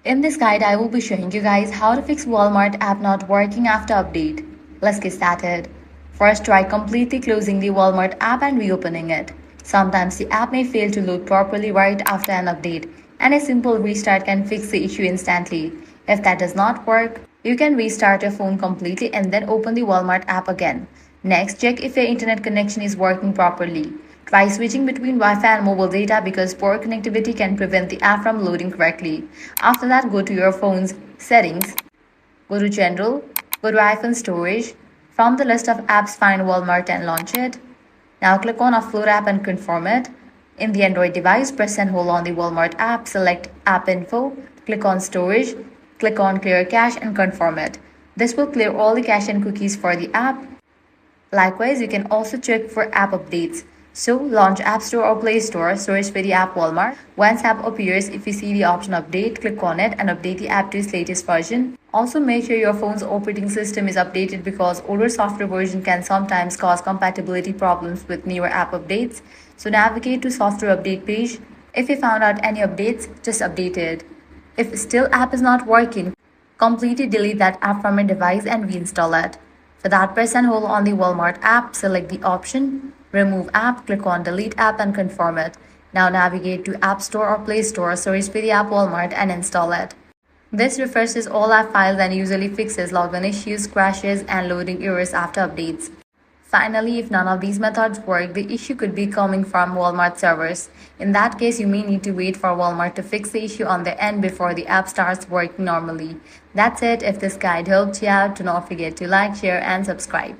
In this guide, I will be showing you guys how to fix Walmart app not working after update. Let's get started. First, try completely closing the Walmart app and reopening it. Sometimes the app may fail to load properly right after an update, and a simple restart can fix the issue instantly. If that does not work, you can restart your phone completely and then open the Walmart app again. Next, check if your internet connection is working properly. Try switching between Wi-Fi and mobile data because poor connectivity can prevent the app from loading correctly. After that, go to your phone's settings, go to General, go to iPhone Storage. From the list of apps, find Walmart and launch it. Now click on Offload app and confirm it. In the Android device, press and hold on the Walmart app, select App Info, click on Storage, click on Clear Cache and confirm it. This will clear all the cache and cookies for the app. Likewise, you can also check for app updates. So, launch App Store or Play Store, search for the app Walmart. Once app appears, if you see the option update, click on it and update the app to its latest version. Also, make sure your phone's operating system is updated because older software version can sometimes cause compatibility problems with newer app updates. So, navigate to software update page. If you found out any updates, just update it. If still app is not working, completely delete that app from your device and reinstall it. For that, press and hold on the Walmart app, select the option, remove app, click on delete app and confirm it. Now navigate to App Store or Play Store, search for the app Walmart and install it. This refreshes all app files and usually fixes login issues, crashes, and loading errors after updates. Finally, if none of these methods work, the issue could be coming from Walmart servers. In that case, you may need to wait for Walmart to fix the issue on their end before the app starts working normally. That's it. If this guide helped you out, do not forget to like, share, and subscribe.